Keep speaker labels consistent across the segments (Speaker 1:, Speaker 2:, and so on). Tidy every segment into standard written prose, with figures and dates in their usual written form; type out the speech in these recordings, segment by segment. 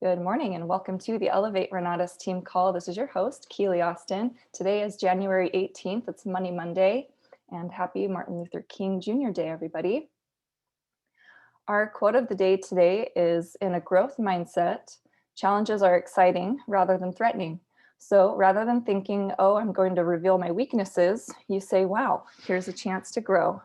Speaker 1: Good morning and welcome to the Elevate Renatus team call. This is your host, Keely Austin. Today is January 18th. It's Monday, and happy Martin Luther King Jr. Day, everybody. Our quote of the day today is, in a growth mindset, challenges are exciting rather than threatening. So rather than thinking, oh, I'm going to reveal my weaknesses, you say, wow, here's a chance to grow.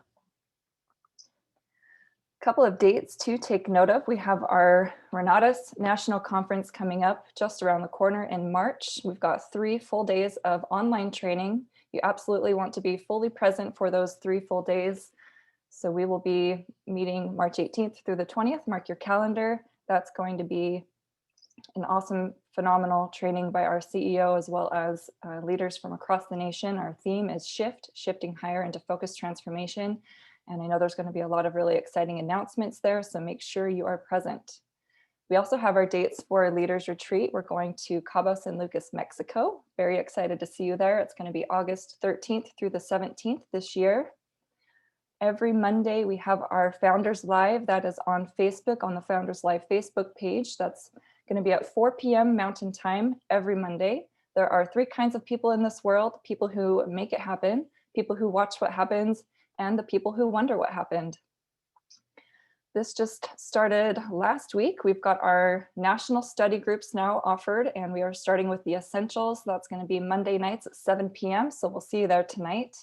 Speaker 1: Couple of dates to take note of. We have our Renatus National Conference coming up just around the corner in March. We've got 3 full days of online training. You absolutely want to be fully present for those 3 full days. So we will be meeting March 18th through the 20th. Mark your calendar. That's going to be an awesome, phenomenal training by our CEO as well as leaders from across the nation. Our theme is shifting higher into focused transformation. And I know there's going to be a lot of really exciting announcements there, so make sure you are present. We also have our dates for Leaders Retreat. We're going to Cabo San Lucas, Mexico. Very excited to see you there. It's going to be August 13th through the 17th this year. Every Monday, we have our Founders Live. That is on Facebook, on the Founders Live Facebook page. That's going to be at 4 p.m. Mountain Time every Monday. There are 3 kinds of people in this world: people who make it happen, people who watch what happens, and the people who wonder what happened. This just started last week. We've got our national study groups now offered, and we are starting with the essentials. That's going to be Monday nights at 7 p.m. So we'll see you there tonight.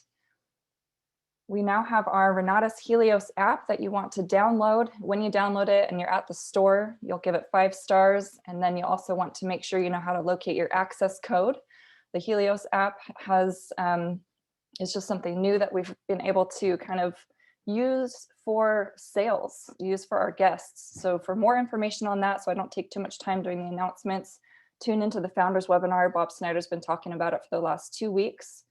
Speaker 1: We now have our Renatus Helios app that you want to download. When you download it and you're at the store, you'll give it 5 stars. And then you also want to make sure you know how to locate your access code. The Helios app has it's just something new that we've been able to kind of use for sales, use for our guests. So for more information on that, so I don't take too much time during the announcements, tune into the Founders webinar. Bob Snyder's been talking about it for the last 2 weeks.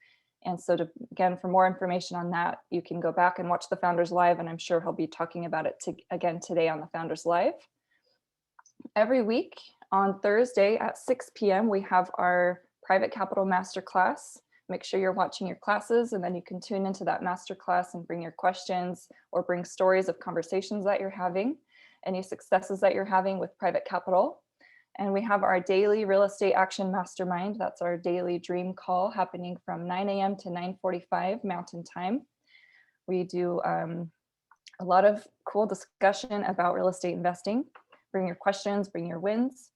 Speaker 1: And so again, for more information on that, you can go back and watch the Founders Live, and I'm sure he'll be talking about it again today on the Founders Live. Every week on Thursday at 6 p.m., we have our Private Capital Masterclass. Make sure you're watching your classes, and then you can tune into that masterclass and bring your questions or bring stories of conversations that you're having, any successes that you're having with private capital. And we have our daily real estate action mastermind. That's our daily dream call happening from 9 a.m. to 9:45 Mountain Time. We do a lot of cool discussion about real estate investing. Bring your questions, bring your wins.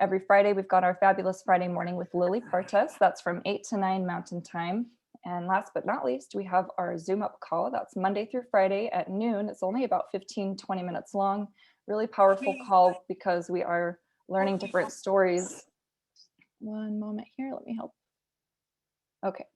Speaker 1: Every Friday, we've got our Fabulous Friday Morning with Lily Partes. That's from 8 to 9 Mountain Time. And last but not least, we have our Zoom Up call. That's Monday through Friday at noon. It's only about 15, 20 minutes long. Really powerful call because we are learning different stories. One moment here, let me help. Okay.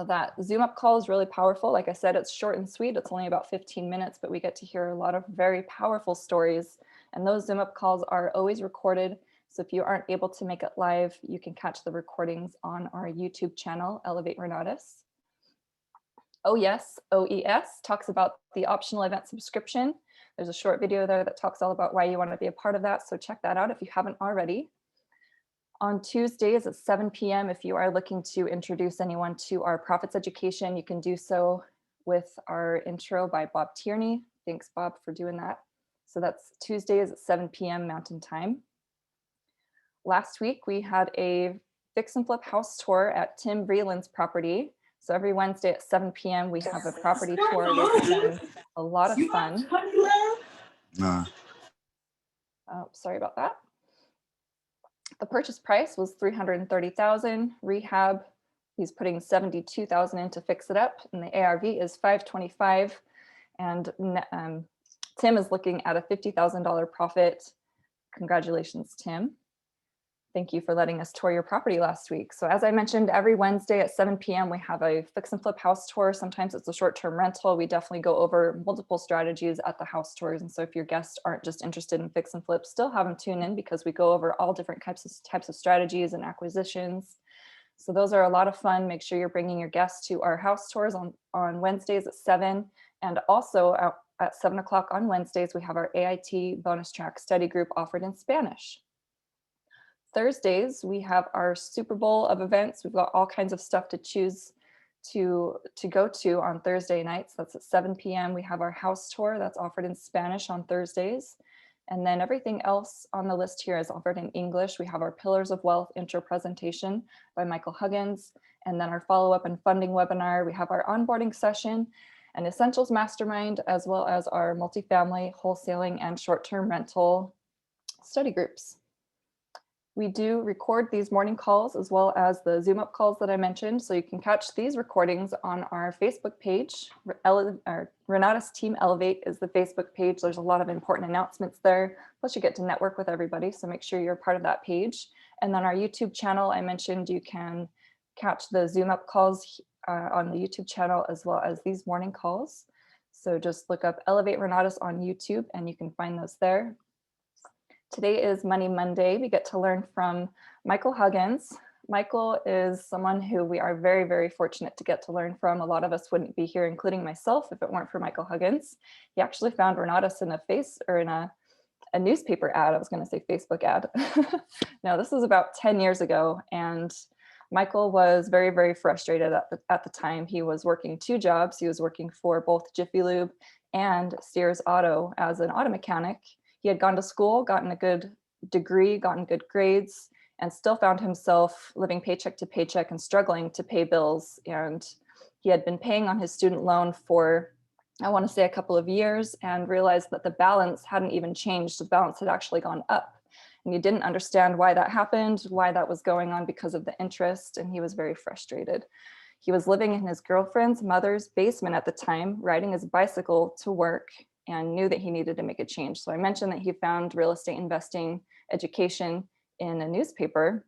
Speaker 1: That Zoom Up call is really powerful. Like I said, it's short and sweet. It's only about 15 minutes, but we get to hear a lot of very powerful stories. And those Zoom Up calls are always recorded. So if you aren't able to make it live, you can catch the recordings on our YouTube channel, Elevate Renatus. Oh Yes, OES talks about the optional event subscription. There's a short video there that talks all about why you want to be a part of that. So check that out if you haven't already. On Tuesdays at 7 p.m., if you are looking to introduce anyone to our Profits Education, you can do so with our intro by Bob Tierney. Thanks, Bob, for doing that. So that's Tuesdays at 7 p.m. Mountain Time. Last week, we had a fix and flip house tour at Tim Vreeland's property. So every Wednesday at 7 p.m., we have a property tour, which is a lot of fun. Oh, sorry about that. The purchase price was $330,000. Rehab, he's putting $72,000 in to fix it up, and the ARV is $525,000. And Tim is looking at a $50,000 profit. Congratulations, Tim. Thank you for letting us tour your property last week. So as I mentioned, every Wednesday at 7 p.m. we have a fix and flip house tour. Sometimes it's a short-term rental. We definitely go over multiple strategies at the house tours. And so if your guests aren't just interested in fix and flip, still have them tune in because we go over all different types of strategies and acquisitions. So those are a lot of fun. Make sure you're bringing your guests to our house tours on Wednesdays at 7. And also at 7 o'clock on Wednesdays, we have our AIT bonus track study group offered in Spanish. Thursdays, we have our Super Bowl of events. We've got all kinds of stuff to choose to go to on Thursday nights. That's at 7 p.m. We have our house tour that's offered in Spanish on Thursdays. And then everything else on the list here is offered in English. We have our Pillars of Wealth intro presentation by Michael Huggins, and then our follow-up and funding webinar. We have our onboarding session, an Essentials Mastermind, as well as our multifamily, wholesaling, and short-term rental study groups. We do record these morning calls as well as the Zoom up calls that I mentioned. So you can catch these recordings on our Facebook page. Renata's Team Elevate is the Facebook page. There's a lot of important announcements there. Plus you get to network with everybody. So make sure you're part of that page. And then our YouTube channel, I mentioned you can catch the Zoom up calls on the YouTube channel as well as these morning calls. So just look up Elevate Renatus on YouTube and you can find those there. Today is Money Monday. We get to learn from Michael Huggins. Michael is someone who we are very, very fortunate to get to learn from. A lot of us wouldn't be here, including myself, if it weren't for Michael Huggins. He actually found Renatus in a newspaper ad. I was going to say Facebook ad. No, this was about 10 years ago. And Michael was very, very frustrated at the time. He was working 2 jobs. He was working for both Jiffy Lube and Sears Auto as an auto mechanic. He had gone to school, gotten a good degree, gotten good grades, and still found himself living paycheck to paycheck and struggling to pay bills. And he had been paying on his student loan for, I want to say, a couple of years, and realized that the balance hadn't even changed. The balance had actually gone up. And he didn't understand why that happened, why that was going on because of the interest, and he was very frustrated. He was living in his girlfriend's mother's basement at the time, riding his bicycle to work, and knew that he needed to make a change. So I mentioned that he found real estate investing education in a newspaper.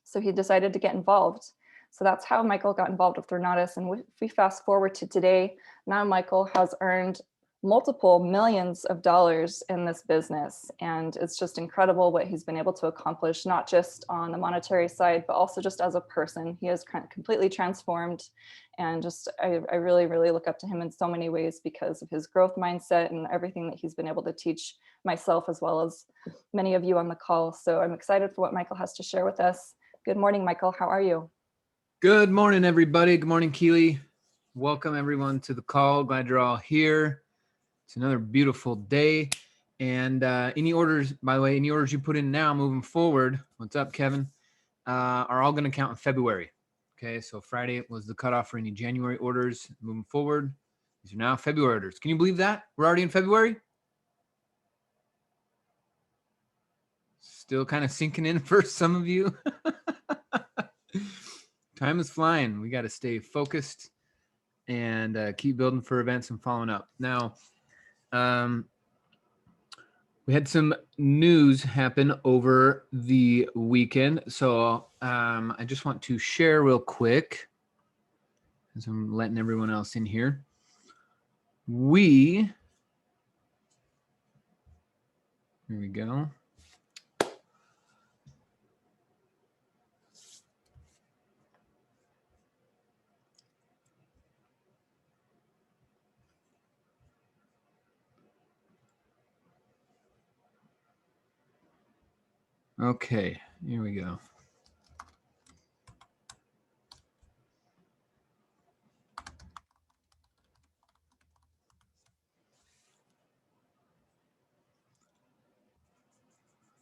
Speaker 1: So he decided to get involved. So that's how Michael got involved with Renatus. And if we fast forward to today, now Michael has earned multiple millions of dollars in this business. And it's just incredible what he's been able to accomplish, not just on the monetary side, but also just as a person. He has completely transformed. And just, I really, really look up to him in so many ways because of his growth mindset and everything that he's been able to teach myself, as well as many of you on the call. So I'm excited for what Michael has to share with us. Good morning, Michael. How are you?
Speaker 2: Good morning, everybody. Good morning, Keely. Welcome everyone to the call. Glad you're all here. It's another beautiful day. And any orders, by the way, any orders you put in now moving forward, what's up, Kevin, are all going to count in February. Okay, so Friday was the cutoff for any January orders. Moving forward, these are now February orders. Can you believe that? We're already in February? Still kind of sinking in for some of you. Time is flying. We got to stay focused and keep building for events and following up. Now, we had some news happen over the weekend. So I just want to share real quick, as I'm letting everyone else in here. Here we go. Okay, here we go.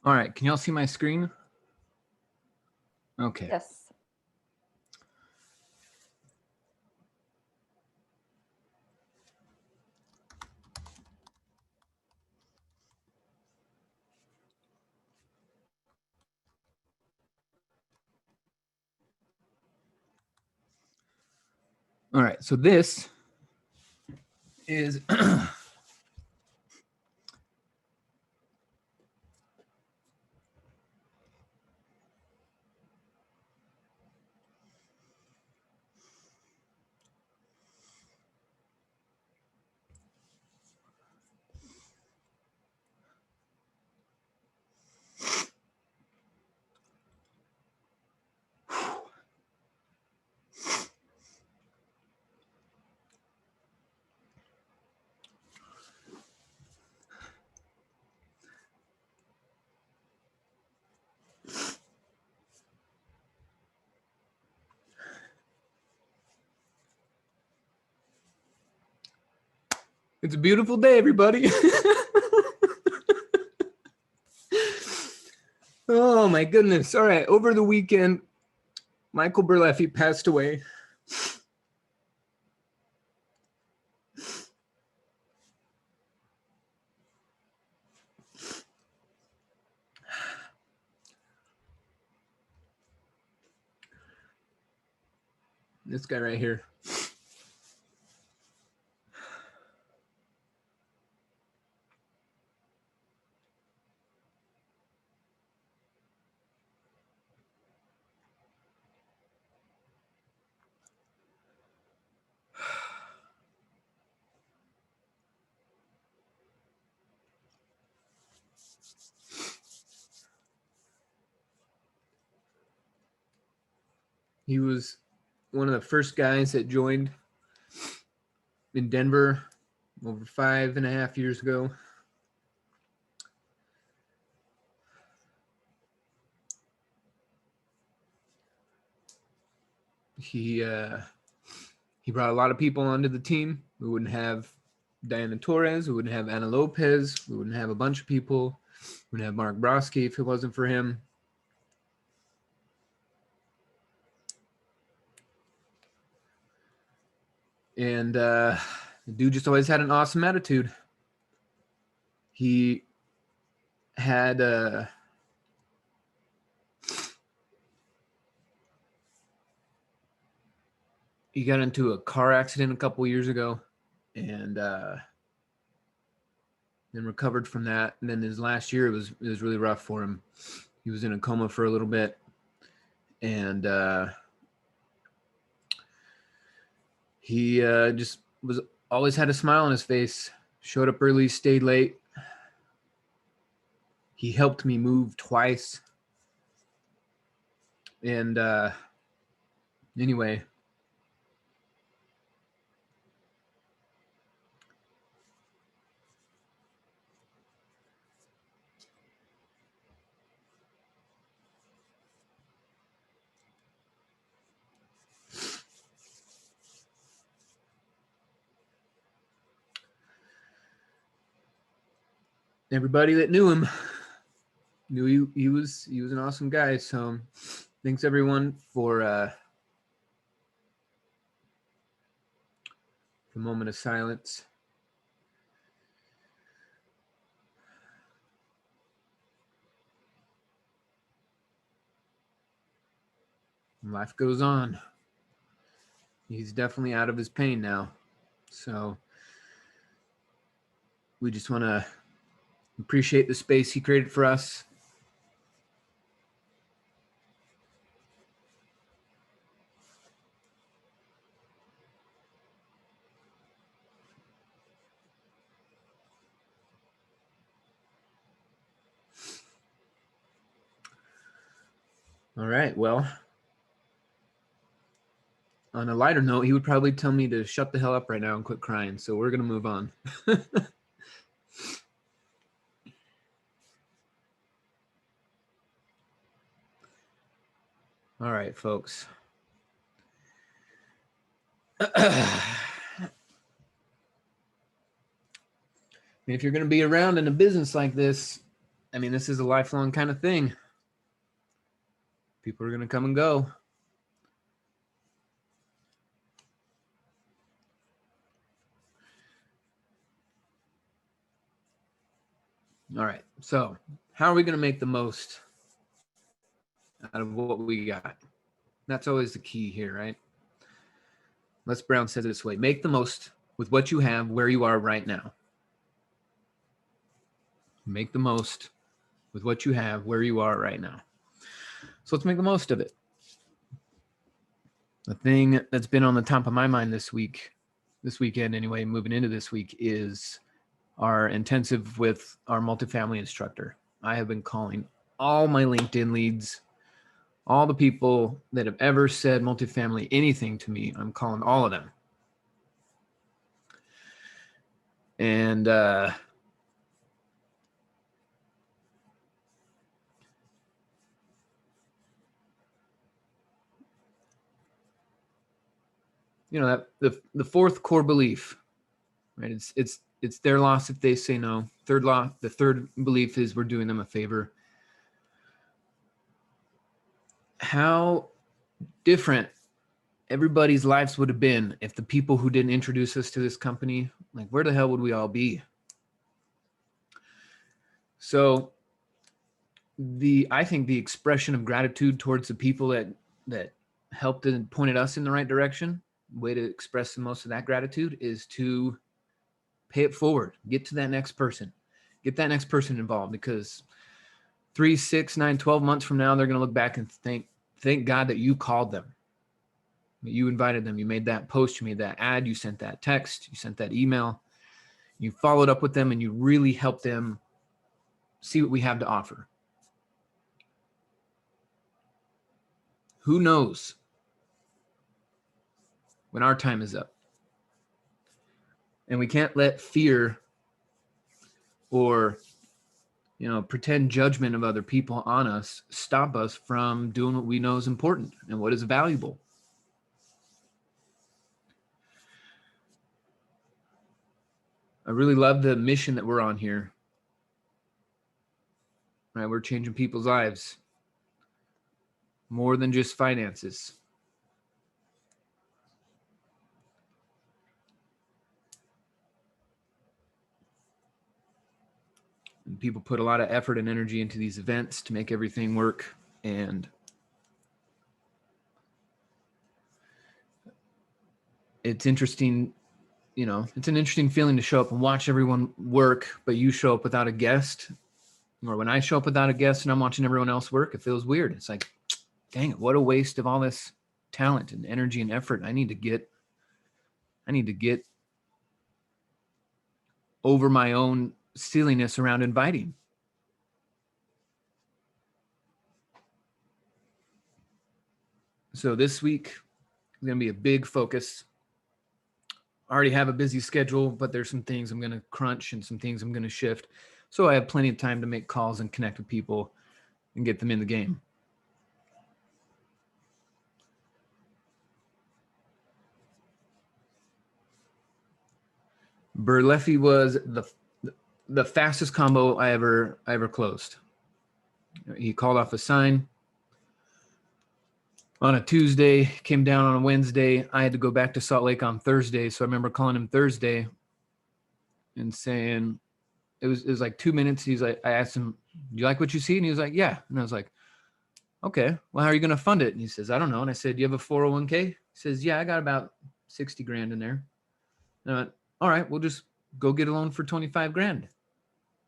Speaker 2: All right, can y'all see my screen? Okay.
Speaker 1: Yes.
Speaker 2: All right, so this is it's a beautiful day, everybody. Oh my goodness. All right. Over the weekend, Michael Berleffi passed away. This guy right here. He was one of the first guys that joined in Denver over 5.5 years ago. He brought a lot of people onto the team. We wouldn't have Diana Torres. We wouldn't have Ana Lopez. We wouldn't have a bunch of people. We wouldn't have Mark Broski if it wasn't for him. And the dude just always had an awesome attitude. He had he got into a car accident a couple years ago, and then recovered from that. And then his last year, it was really rough for him. He was in a coma for a little bit, and he just was always had a smile on his face. Showed up early, stayed late. He helped me move twice. And anyway, everybody that knew him knew he was an awesome guy. So thanks everyone for the moment of silence. Life goes on. He's definitely out of his pain now. So we just want to appreciate the space he created for us. All right. Well, on a lighter note, he would probably tell me to shut the hell up right now and quit crying. So we're going to move on. All right, folks. If you're going to be around in a business like this, I mean, this is a lifelong kind of thing. People are going to come and go. All right. So how are we going to make the most out of what we got? That's always the key here, right? Les Brown says it this way: make the most with what you have where you are right now. Make the most with what you have where you are right now. So let's make the most of it. The thing that's been on the top of my mind this weekend anyway, moving into this week, is our intensive with our multifamily instructor. I have been calling all my LinkedIn leads, all the people that have ever said multifamily anything to me. I'm calling all of them. And you know, that the fourth core belief, right? It's their loss if they say no. The third belief is we're doing them a favor. how different everybody's lives would have been if the people who didn't introduce us to this company, like where the hell would we all be? So I think the expression of gratitude towards the people that helped and pointed us in the right direction, way to express the most of that gratitude is to pay it forward, get to that next person, get that next person involved, because 3, 6, 9, 12 months from now, they're going to look back and thank God that you called them, that you invited them, you made that post, you made that ad, you sent that text, you sent that email, you followed up with them, and you really helped them see what we have to offer. Who knows when our time is up? And we can't let fear or pretend judgment of other people on us stop us from doing what we know is important and what is valuable. I really love the mission that we're on here. Right? We're changing people's lives more than just finances. And people put a lot of effort and energy into these events to make everything work. And it's interesting, it's an interesting feeling to show up and watch everyone work, but you show up without a guest. Or when I show up without a guest and I'm watching everyone else work, it feels weird. It's like, dang it, what a waste of all this talent and energy and effort. I need to get over my own silliness around inviting. So this week is going to be a big focus. I already have a busy schedule, but there's some things I'm going to crunch and some things I'm going to shift. So I have plenty of time to make calls and connect with people and get them in the game. Berleffi was the fastest combo I ever closed. He called off a sign on a Tuesday, came down on a Wednesday. I had to go back to Salt Lake on Thursday. So I remember calling him Thursday and saying, it was like 2 minutes. He's like, I asked him, do you like what you see? And he was like, yeah. And I was like, okay, well, how are you going to fund it? And he says, I don't know. And I said, do you have a 401k? He says, yeah, I got about 60 grand in there. And I went, all right, we'll just go get a loan for 25 grand.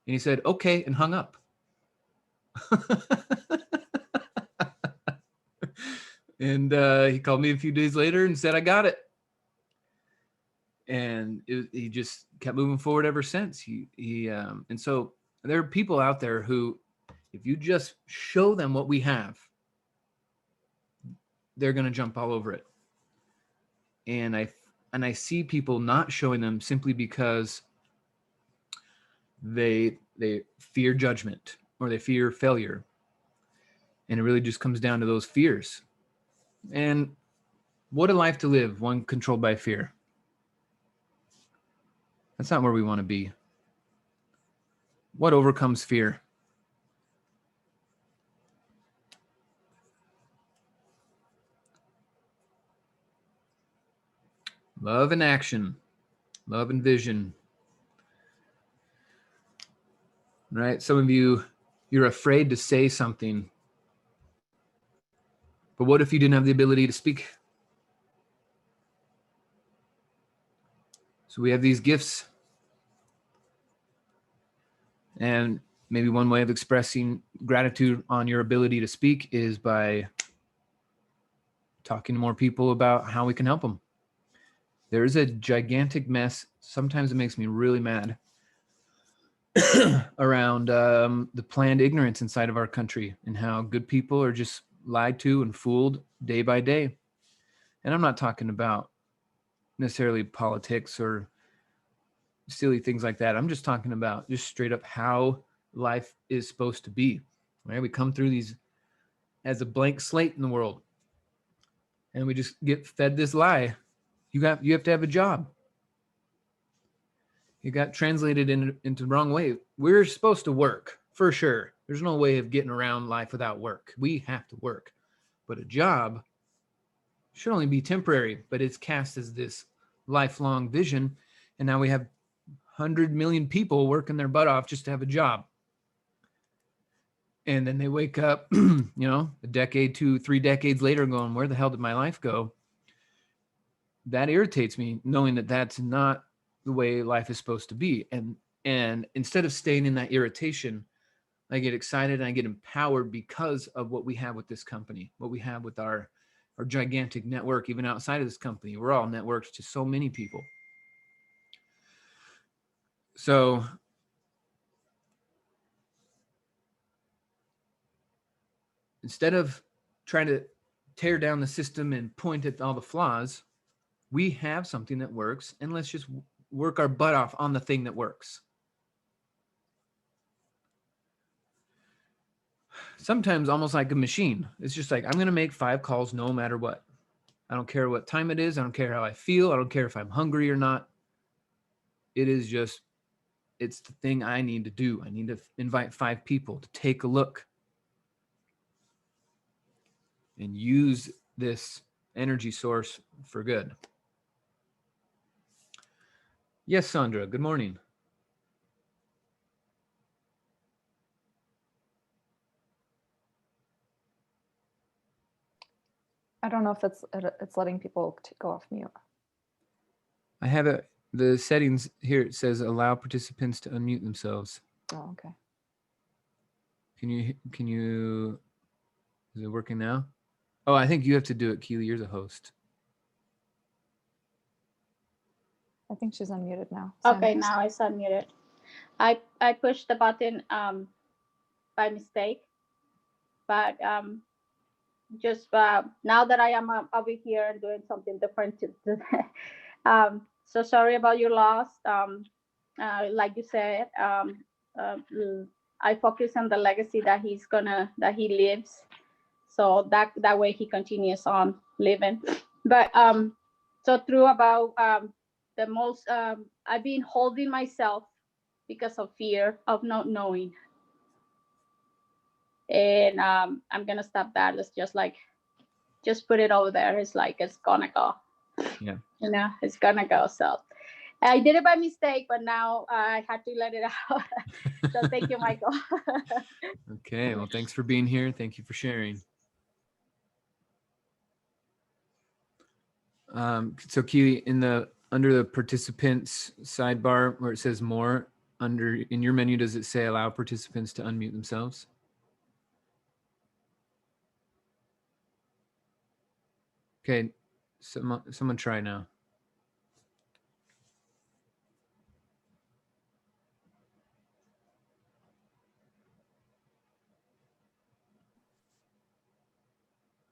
Speaker 2: And he said, okay, and hung up. And he called me a few days later and said, I got it. And he just kept moving forward ever since. And so there are people out there who, if you just show them what we have, they're going to jump all over it. And I see people not showing them simply because they fear judgment or they fear failure. And it really just comes down to those fears. And what a life to live, one controlled by fear. That's not where we want to be. What overcomes fear? Love and action, love and vision. Right? Some of you, you're afraid to say something. But what if you didn't have the ability to speak? So we have these gifts. And maybe one way of expressing gratitude on your ability to speak is by talking to more people about how we can help them. There's a gigantic mess. Sometimes it makes me really mad around the planned ignorance inside of our country and how good people are just lied to and fooled day by day. And I'm not talking about necessarily politics or silly things like that. I'm just talking about just straight up how life is supposed to be. Right? We come through these as a blank slate in the world, and we just get fed this lie. You have to have a job. You got translated into the wrong way. We're supposed to work for sure. There's no way of getting around life without work. We have to work. But a job should only be temporary, but it's cast as this lifelong vision. And now we have 100 million people working their butt off just to have a job. And then they wake up, a decade, 2, 3 decades later going, where the hell did my life go? That irritates me, knowing that that's not the way life is supposed to be. And instead of staying in that irritation, I get excited and I get empowered because of what we have with this company, what we have with our gigantic network, even outside of this company. We're all networked to so many people. So instead of trying to tear down the system and point at all the flaws, we have something that works, and let's just work our butt off on the thing that works. Sometimes almost like a machine. It's just like, I'm going to make 5 calls no matter what. I don't care what time it is. I don't care how I feel. I don't care if I'm hungry or not. It is just, it's the thing I need to do. I need to invite 5 people to take a look and use this energy source for good. Yes, Sandra, good morning.
Speaker 1: I don't know if it's letting people go off mute.
Speaker 2: I have it. The settings here, it says allow participants to unmute themselves.
Speaker 1: Oh, okay.
Speaker 2: Can you, is it working now? Oh, I think you have to do it, Keely. You're the host.
Speaker 1: I think she's unmuted now.
Speaker 3: Okay, now it's unmuted. I pushed the button by mistake, but just now that I am over here and doing something different so sorry about your loss. Like you said, I focus on the legacy that he lives, so that way he continues on living. But so through about the most I've been holding myself because of fear of not knowing, and I'm gonna stop that. Let's just put it over there. It's like it's gonna go.
Speaker 2: Yeah,
Speaker 3: it's gonna go. So I did it by mistake, but now I had to let it out. So thank you, Michael.
Speaker 2: Okay, well, thanks for being here. Thank you for sharing. So Keely, under the participants sidebar where it says more, in your menu, does it say allow participants to unmute themselves? Okay, someone try now.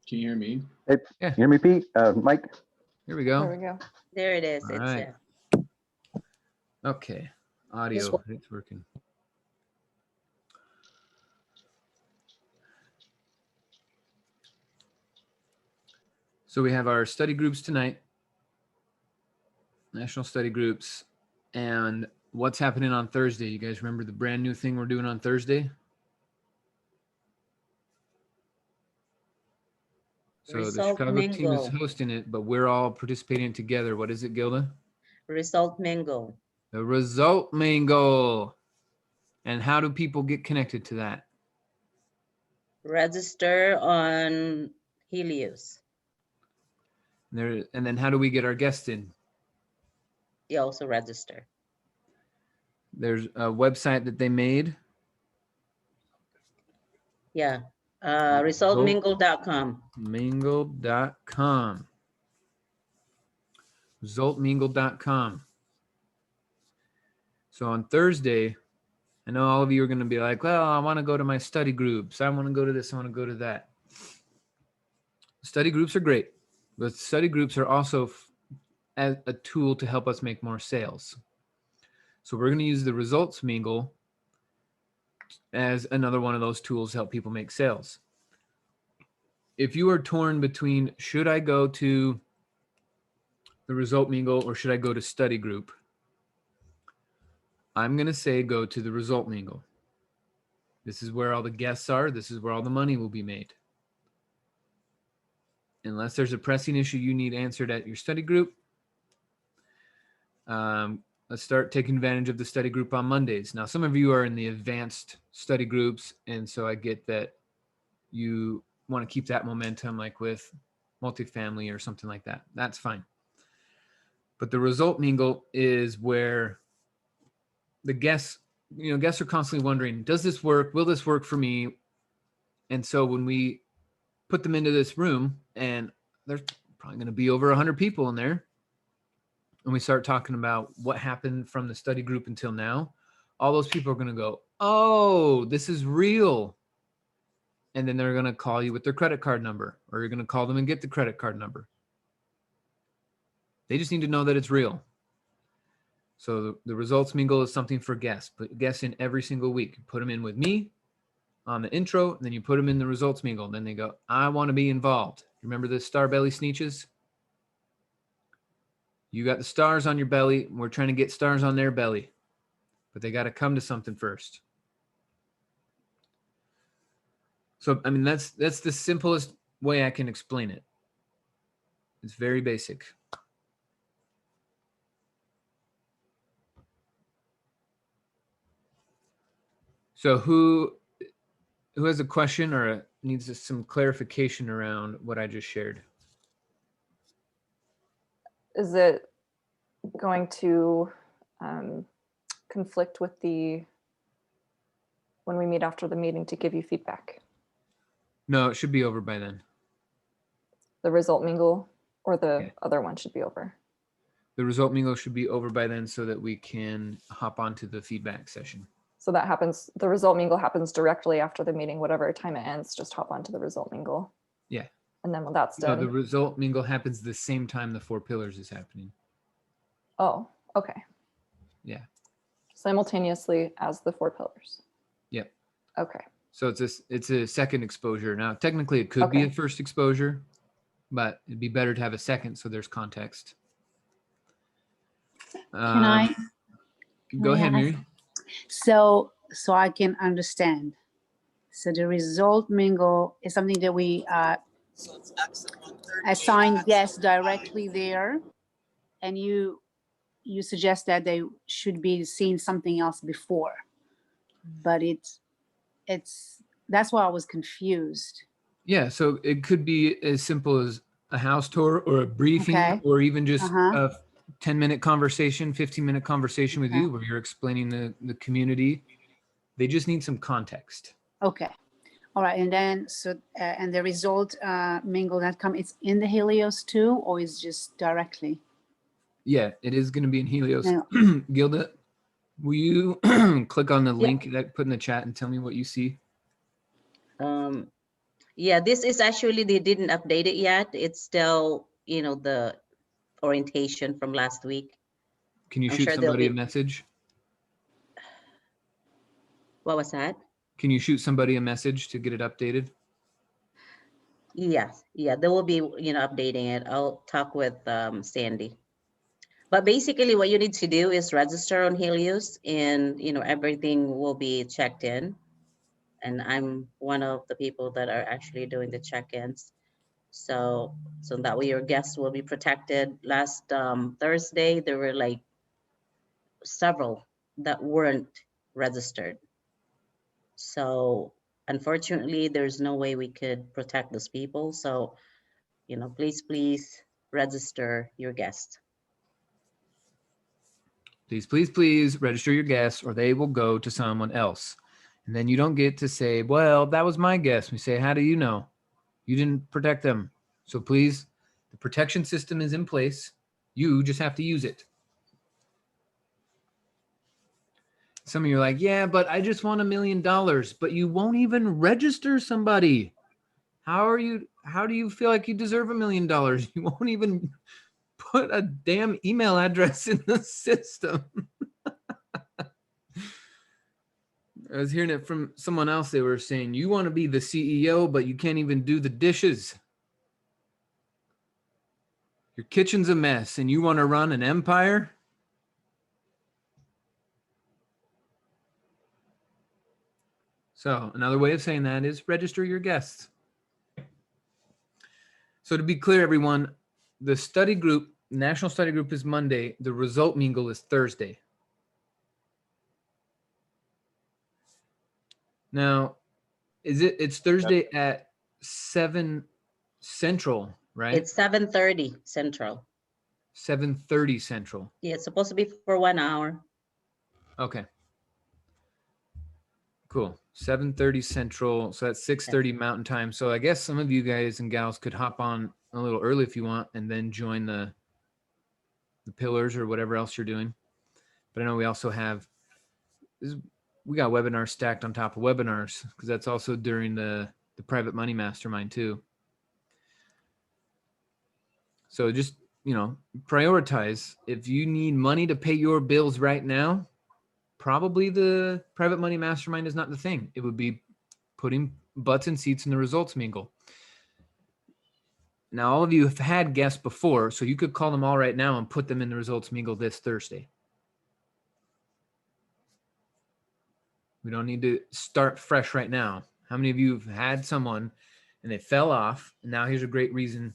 Speaker 4: Can you hear me?
Speaker 2: Yeah.
Speaker 5: Hear me, Pete? Mike?
Speaker 2: Here we go.
Speaker 1: There we go.
Speaker 6: There it is.
Speaker 2: All
Speaker 6: It's
Speaker 2: right. Okay, audio, it's working. So we have our study groups tonight, national study groups, and what's happening on Thursday? You guys remember the brand new thing we're doing on Thursday? So the
Speaker 6: Result
Speaker 2: Chicago team is
Speaker 6: mingle.
Speaker 2: hosting it, but we're all participating together. What is it, Gilda?
Speaker 6: Result mingle.
Speaker 2: The result mingle. And how do people get connected to that?
Speaker 6: Register on Helios.
Speaker 2: And then how do we get our guests in?
Speaker 6: You also register.
Speaker 2: There's a website that they made.
Speaker 6: Yeah. Resultmingle.com.
Speaker 2: Mingle.com. Resultmingle.com. So on Thursday, I know all of you are going to be like, well, I want to go to my study groups. I want to go to this. I want to go to that. Study groups are great, but study groups are also as a tool to help us make more sales. So we're going to use the results mingle as another one of those tools to help people make sales. If you are torn between, should I go to the result mingle or should I go to study group? I'm going to say go to the result mingle. This is where all the guests are. This is where all the money will be made. unless there's a pressing issue you need answered at your study group. Let's start taking advantage of the study group on Mondays. Now, some of you are in the advanced study groups, and so I get that you want to keep that momentum, like with multifamily or something like that. That's fine. But the result mingle is where the guests are constantly wondering, does this work? Will this work for me? And so when we put them into this room, and there's probably going to be over 100 people in there, and we start talking about what happened from the study group until now, all those people are going to go, oh, this is real. And then they're going to call you with their credit card number, or you're going to call them and get the credit card number. They just need to know that it's real. So the results mingle is something for guests. Put guests in every single week. Put them in with me on the intro, and then you put them in the results mingle. And then they go, I want to be involved. Remember the star belly sneeches? You got the stars on your belly. We're trying to get stars on their belly, but they got to come to something first. So, I mean, that's the simplest way I can explain it. It's very basic. So who has a question or needs some clarification around what I just shared?
Speaker 1: Is it going to conflict with when we meet after the meeting to give you feedback?
Speaker 2: No, it should be over by then.
Speaker 1: The result mingle or the
Speaker 2: Okay.
Speaker 1: other one should be over?
Speaker 2: The result mingle should be over by then so that we can hop onto the feedback session.
Speaker 1: So that happens, the result mingle happens directly after the meeting, whatever time it ends, just hop onto the result mingle.
Speaker 2: Yeah.
Speaker 1: And then when that's
Speaker 2: No,
Speaker 1: done.
Speaker 2: the result mingle happens the same time the 4 pillars is happening.
Speaker 1: Oh, okay.
Speaker 2: Yeah.
Speaker 1: Simultaneously as the 4 pillars.
Speaker 2: Yep.
Speaker 1: Okay.
Speaker 2: So it's a second exposure. Now, technically it could be a first exposure, but it'd be better to have a second so there's context.
Speaker 5: Can I
Speaker 2: Go ahead, Mary.
Speaker 5: So I can understand. So the result mingle is something that we assign guests directly there, and you suggest that they should be seeing something else before, but it's that's why I was confused.
Speaker 2: Yeah, so it could be as simple as a house tour or a briefing,
Speaker 5: Okay.
Speaker 2: or even just
Speaker 5: Uh-huh.
Speaker 2: a 10-minute conversation, 15-minute conversation with
Speaker 5: Okay.
Speaker 2: you where you're explaining the community. They just need some context.
Speaker 5: Okay. All right. And then, and the result mingle that it's in the Helios too, or is just directly?
Speaker 2: Yeah, it is going to be in Helios.
Speaker 5: No.
Speaker 2: Gilda, will you click on the link that I put in the chat and tell me what you see?
Speaker 6: Yeah, this is actually, they didn't update it yet. It's still, the orientation from last week.
Speaker 2: Can you
Speaker 6: I'm
Speaker 2: shoot
Speaker 6: sure there'll
Speaker 2: somebody a
Speaker 6: be-
Speaker 2: message?
Speaker 6: What was that?
Speaker 2: Can you shoot somebody a message to get it updated?
Speaker 6: Yes, yeah, they will be, updating it. I'll talk with Sandy. But basically what you need to do is register on Helios, and, everything will be checked in. And I'm one of the people that are actually doing the check-ins. So that way your guests will be protected. Last Thursday, there were like several that weren't registered. So unfortunately, there's no way we could protect those people. So, please register your guests.
Speaker 2: Please register your guests, or they will go to someone else. And then you don't get to say, well, that was my guest. We say, how do you know? You didn't protect them. So please, the protection system is in place. You just have to use it. Some of you are like, yeah, but I just want $1 million, but you won't even register somebody. How do you feel like you deserve $1 million? You won't even put a damn email address in the system. I was hearing it from someone else. They were saying, you want to be the CEO, but you can't even do the dishes. Your kitchen's a mess and you want to run an empire? So another way of saying that is register your guests. So to be clear, everyone, the study group, national study group is Monday. The result mingle is Thursday. Now, it's Thursday at 7 Central, right?
Speaker 6: It's 7:30 Central.
Speaker 2: 7:30 Central.
Speaker 6: Yeah, it's supposed to be for 1 hour.
Speaker 2: Okay. Cool. 7:30 Central. So that's 6:30 Mountain Time. So I guess some of you guys and gals could hop on a little early if you want, and then join the pillars or whatever else you're doing. But I know we also have we got webinars stacked on top of webinars, because that's also during the private money mastermind too. So just, prioritize. If you need money to pay your bills right now, probably the private money mastermind is not the thing. It would be putting butts in seats in the results mingle. Now, all of you have had guests before, so you could call them all right now and put them in the results mingle this Thursday. We don't need to start fresh right now. How many of you have had someone and they fell off? And now here's a great reason.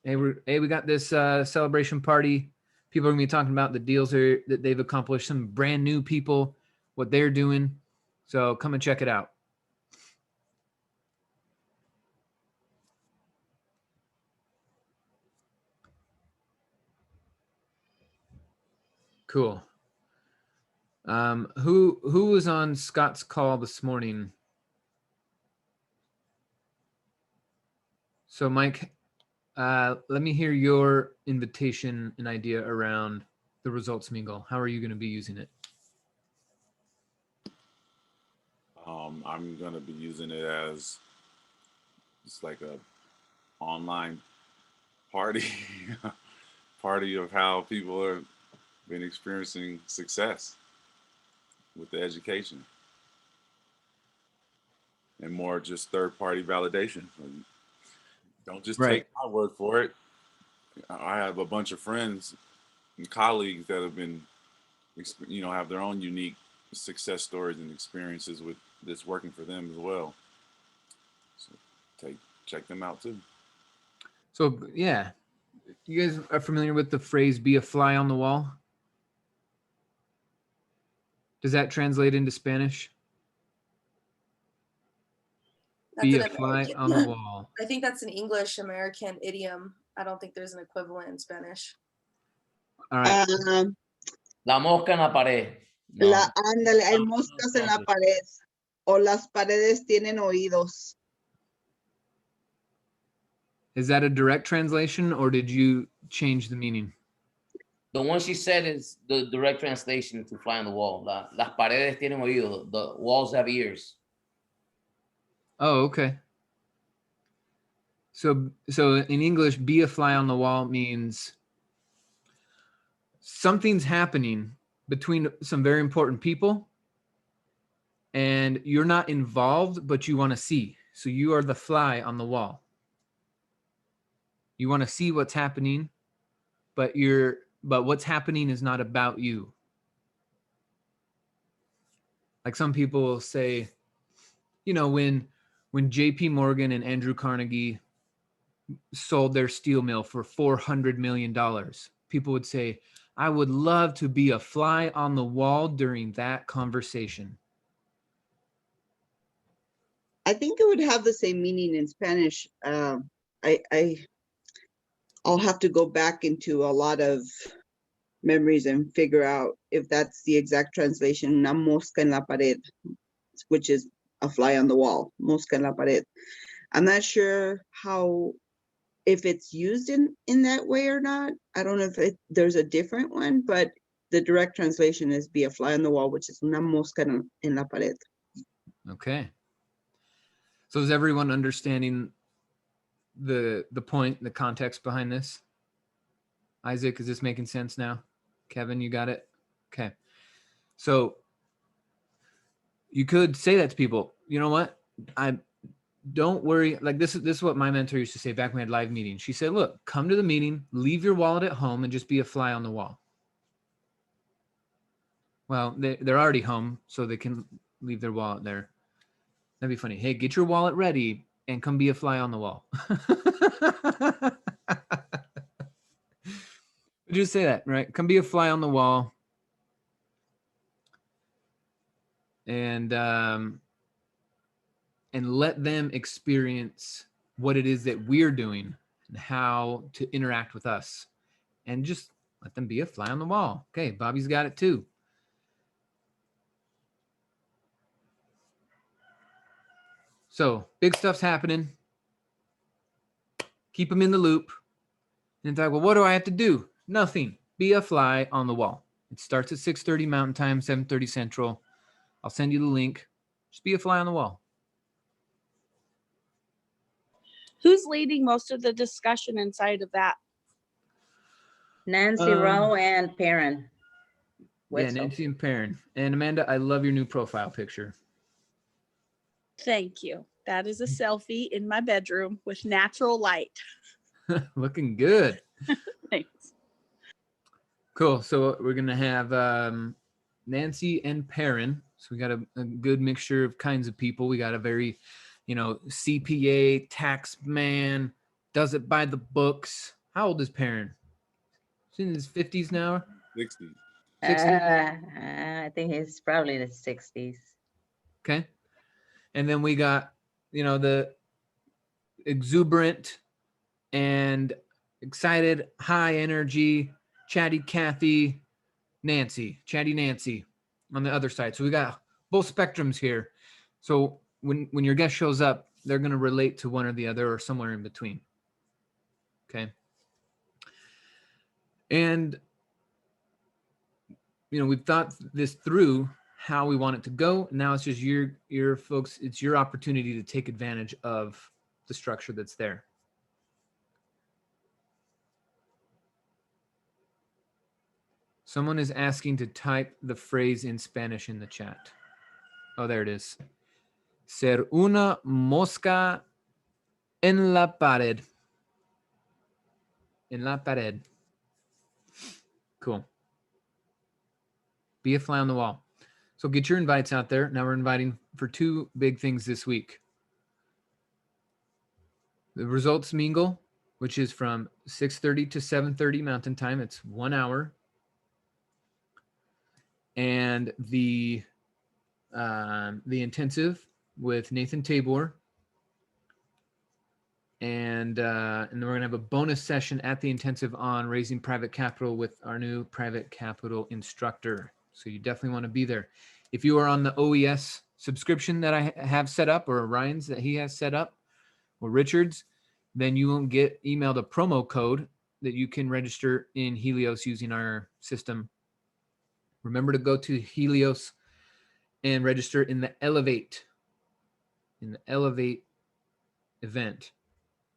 Speaker 2: Hey, we got this celebration party. People are gonna be talking about the deals that they've accomplished, some brand new people, what they're doing. So come and check it out. Cool. Who was on Scott's call this morning? So Mike, let me hear your invitation and idea around the results mingle. How are you going to be using it?
Speaker 7: I'm going to be using it as it's like a online party, party of how people have been experiencing success with the education, and more just third-party validation. Don't just take my word for it. I have a bunch of friends and colleagues that have been, have their own unique success stories and experiences with this working for them as well. So check them out too.
Speaker 2: So yeah, you guys are familiar with the phrase "be a fly on the wall"? Does that translate into Spanish? Be a fly on the wall.
Speaker 8: I think that's an English American idiom. I don't think there's an equivalent in Spanish.
Speaker 2: All right.
Speaker 9: La mosca en la pared. No.
Speaker 10: Ándale, hay moscas en la pared. O las paredes tienen oídos.
Speaker 2: Is that a direct translation, or did you change the meaning?
Speaker 9: The one she said is the direct translation to fly on the wall. Las paredes tienen oídos. The walls have ears.
Speaker 2: Oh, okay. So in English, be a fly on the wall means something's happening between some very important people, and you're not involved, but you want to see. So you are the fly on the wall. You want to see what's happening, but what's happening is not about you. Like some people will say, when JP Morgan and Andrew Carnegie sold their steel mill for $400 million, people would say, I would love to be a fly on the wall during that conversation.
Speaker 10: I think it would have the same meaning in Spanish. I'll have to go back into a lot of memories and figure out if that's the exact translation. Una mosca en la pared, which is a fly on the wall. Mosca en la pared. I'm not sure if it's used in that way or not. I don't know if there's a different one, but the direct translation is be a fly on the wall, which is una mosca en la pared.
Speaker 2: Okay. So is everyone understanding the point, the context behind this? Isaac, is this making sense now? Kevin, you got it? Okay. So you could say that to people. You know what? Don't worry. Like this is what my mentor used to say back when we had live meetings. She said, look, come to the meeting, leave your wallet at home, and just be a fly on the wall. Well, they're already home, so they can leave their wallet there. That'd be funny. Hey, get your wallet ready. and come be a fly on the wall. Just say that, right? Come be a fly on the wall. And let them experience what it is that we're doing and how to interact with us. And just let them be a fly on the wall. Okay, Bobby's got it too. So big stuff's happening. Keep them in the loop. And it's like, well, what do I have to do? Nothing. Be a fly on the wall. It starts at 6:30 Mountain Time, 7:30 Central. I'll send you the link. Just be a fly on the wall.
Speaker 11: Who's leading most of the discussion inside of that?
Speaker 6: Nancy Rowe and Perrin.
Speaker 2: Yeah, Nancy and Perrin. And Amanda, I love your new profile picture.
Speaker 11: Thank you. That is a selfie in my bedroom with natural light.
Speaker 2: Looking good.
Speaker 11: Thanks.
Speaker 2: Cool. So we're going to have Nancy and Perrin. So we got a good mixture of kinds of people. We got a very, CPA, tax man, does it by the books. How old is Perrin? He's in his 50s now?
Speaker 7: 60.
Speaker 2: 60?
Speaker 6: I think he's probably in his 60s.
Speaker 2: Okay. And then we got, the exuberant and excited, high energy, chatty Kathy, chatty Nancy on the other side. So we got both spectrums here. So when your guest shows up, they're going to relate to one or the other or somewhere in between. Okay. And, we've thought this through how we want it to go. Now it's just your folks, it's your opportunity to take advantage of the structure that's there. Someone is asking to type the phrase in Spanish in the chat. Oh, there it is. Ser una mosca en la pared. En la pared. Cool. Be a fly on the wall. So get your invites out there. Now we're inviting for two big things this week. The results mingle, which is from 6:30 to 7:30 Mountain Time. It's 1 hour. And the intensive with Nathan Tabor. And then we're going to have a bonus session at the intensive on raising private capital with our new private capital instructor. So you definitely want to be there. If you are on the OES subscription that I have set up, or Ryan's that he has set up, or Richard's, then you will get emailed a promo code that you can register in Helios using our system. Remember to go to Helios and register in the Elevate event.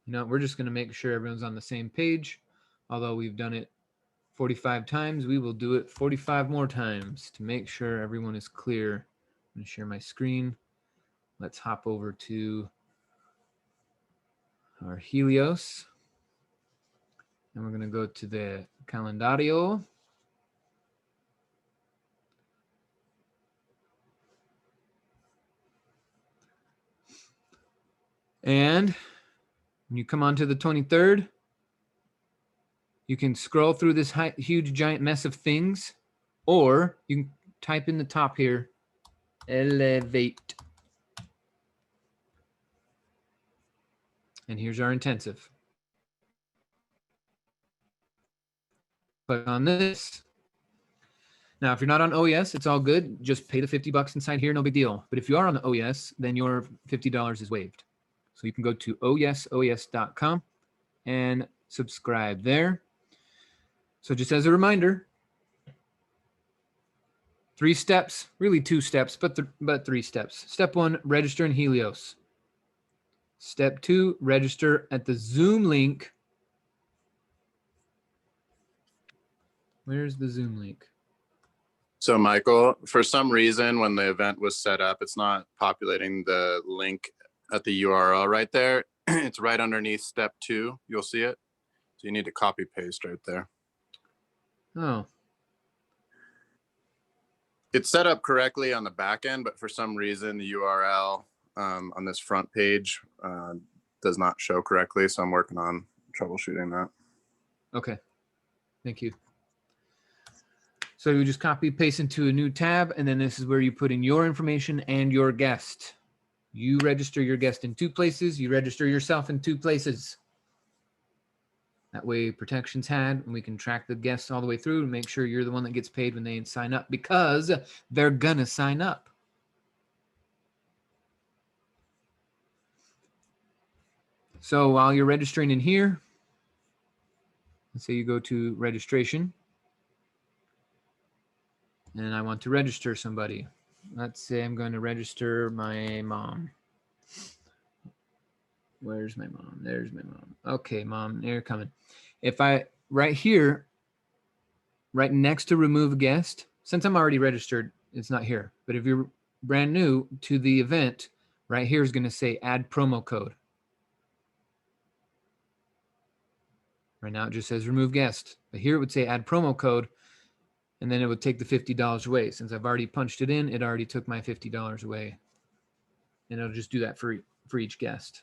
Speaker 2: We're just going to make sure everyone's on the same page. Although we've done it 45 times, we will do it 45 more times to make sure everyone is clear. I'm going to share my screen. Let's hop over to our Helios. And we're going to go to the calendario. And when you come on to the 23rd, you can scroll through this huge giant mess of things, or you can type in the top here, Elevate. And here's our intensive. Click on this. Now, if you're not on OES, it's all good. Just pay the $50 inside here, no big deal. But if you are on the OES, then your $50 is waived. So you can go to oes.com and subscribe there. So just as a reminder, 3 steps, really 2 steps, but 3 steps. Step 1, register in Helios. Step 2, register at the Zoom link. Where's the Zoom link?
Speaker 12: So Michael, for some reason, when the event was set up, it's not populating the link at the URL right there. It's right underneath step 2. You'll see it. So you need to copy paste right there.
Speaker 2: Oh.
Speaker 12: It's set up correctly on the back end, but for some reason the URL on this front page does not show correctly. So I'm working on troubleshooting that.
Speaker 2: Okay, thank you. So you just copy paste into a new tab, and then this is where you put in your information and your guest. You register your guest in 2 places. You register yourself in 2 places. That way protection's had, and we can track the guests all the way through to make sure you're the one that gets paid when they sign up, because they're gonna sign up. So while you're registering in here, let's say you go to registration, and I want to register somebody. Let's say I'm going to register my mom. Where's my mom? There's my mom. Okay, mom, you're coming. If I, right here, right next to remove guest, since I'm already registered, it's not here. But if you're brand new to the event, right here is going to say add promo code. Right now it just says remove guest. But here it would say add promo code, and then it would take the $50 away. Since I've already punched it in, it already took my $50 away. And it'll just do that for each guest.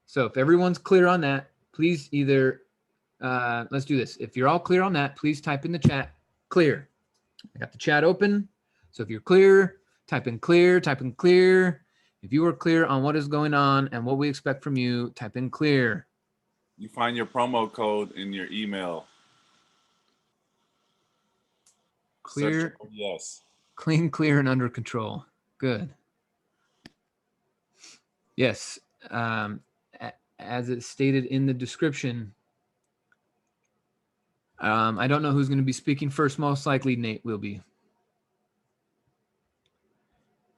Speaker 2: So if everyone's clear on that, please either, let's do this. If you're all clear on that, please type in the chat, clear. I got the chat open. So if you're clear, type in clear, type in clear. If you are clear on what is going on and what we expect from you, type in clear.
Speaker 7: You find your promo code in your email.
Speaker 2: Clear.
Speaker 7: Yes.
Speaker 2: Clean, clear, and under control. Good. Yes. As it's stated in the description, I don't know who's going to be speaking first. Most likely Nate will be.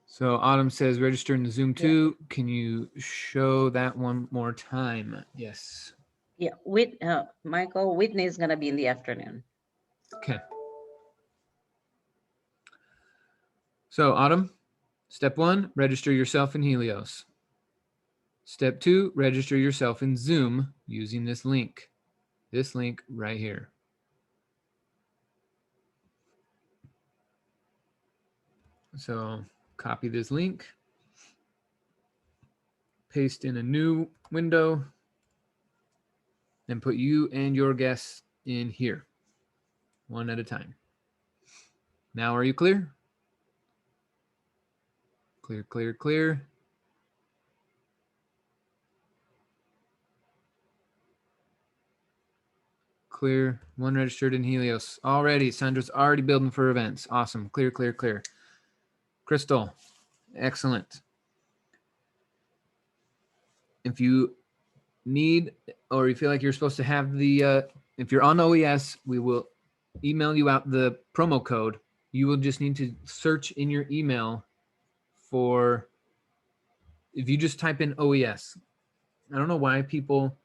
Speaker 2: So Autumn says register in the Zoom too. Yeah. Can you show that one more time? Yes.
Speaker 6: Yeah, Michael, Whitney is going to be in the afternoon.
Speaker 2: Okay. So Autumn, step 1, register yourself in Helios. Step 2, register yourself in Zoom using this link right here. So copy this link, paste in a new window, and put you and your guests in here, one at a time. Now, are you clear? Clear, clear, clear. Clear. One registered in Helios. Already, Sandra's already building for events. Awesome. Clear, clear, clear. Crystal, excellent. If you need, or you feel like you're supposed to have the, if you're on OES, we will email you out the promo code. You will just need to search in your email for, if you just type in OES. I don't know why people,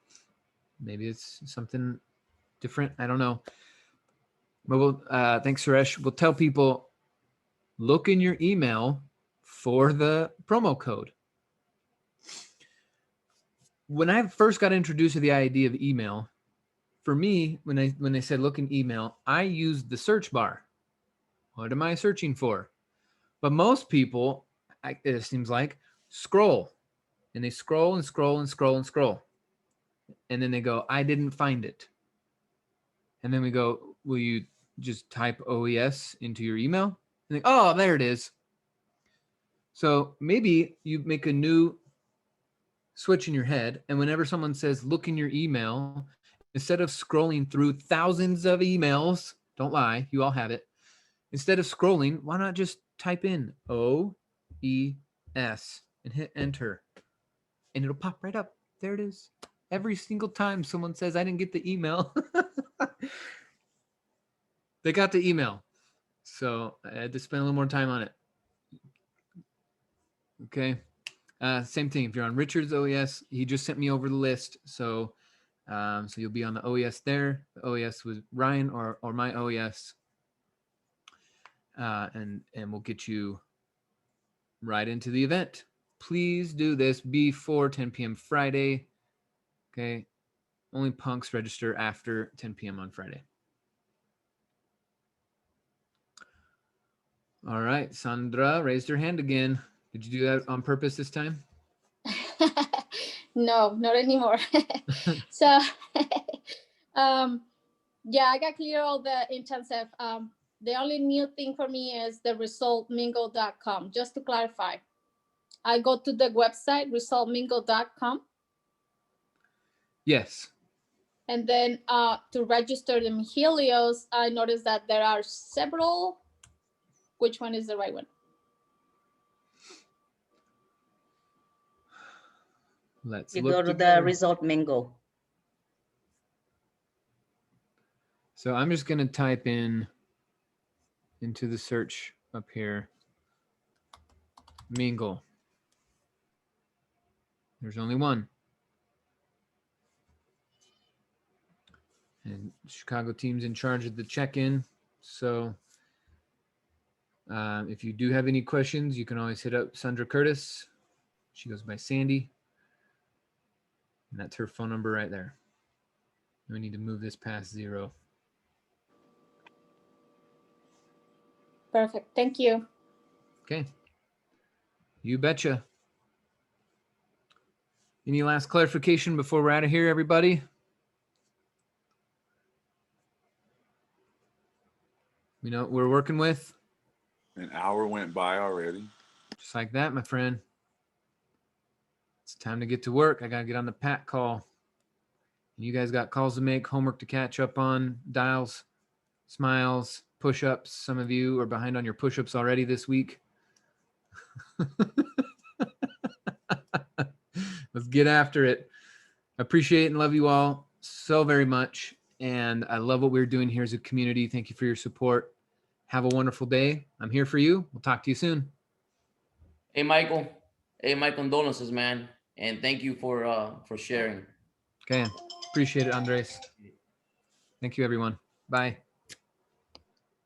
Speaker 2: maybe it's something different. I don't know. But we'll, thanks, Suresh. We'll tell people, look in your email for the promo code. When I first got introduced to the idea of email, for me, when they said look in email, I used the search bar. What am I searching for? But most people, it seems like, scroll. And they scroll and scroll and scroll and scroll. And then they go, I didn't find it. And then we go, will you just type OES into your email? And they, oh, there it is. So maybe you make a new switch in your head, and whenever someone says look in your email, instead of scrolling through thousands of emails, don't lie, you all have it. Instead of scrolling, why not just type in OES and hit enter, and it'll pop right up. There it is. Every single time someone says I didn't get the email, they got the email. So I had to spend a little more time on it. Okay. Same thing. If you're on Richard's OES, he just sent me over the list. So so you'll be on the OES there. The OES with Ryan or my OES. And we'll get you right into the event. Please do this before 10 p.m. Friday. Okay. Only punks register after 10 p.m. on Friday. All right. Sandra raised her hand again. Did you do that on purpose this time?
Speaker 3: No, not anymore. So, yeah, I got clear all the intensive. The only new thing for me is the resultmingle.com. Just to clarify, I go to the website resultmingle.com,
Speaker 2: Yes.
Speaker 3: and then to register the Helios, I noticed that there are several. Which one is the right one?
Speaker 2: Let's
Speaker 6: You
Speaker 2: look
Speaker 6: go to the
Speaker 2: together.
Speaker 6: result mingle.
Speaker 2: So I'm just going to type in into the search up here, mingle. There's only one. And Chicago team's in charge of the check-in. So if you do have any questions, you can always hit up Sandra Curtis. She goes by Sandy. And that's her phone number right there. We need to move this past 0.
Speaker 3: Perfect. Thank you.
Speaker 2: Okay. You betcha. Any last clarification before we're out of here, everybody? We know what we're working with.
Speaker 7: An hour went by already.
Speaker 2: Just like that, my friend. It's time to get to work. I got to get on the PAT call. And you guys got calls to make, homework to catch up on, dials, smiles, push-ups. Some of you are behind on your push-ups already this week. Let's get after it. I appreciate and love you all so very much. And I love what we're doing here as a community. Thank you for your support. Have a wonderful day. I'm here for you. We'll talk to you soon.
Speaker 9: Hey, Michael. Hey, my condolences, man. And thank you for sharing.
Speaker 2: Okay. Appreciate it, Andres. Thank you, everyone. Bye.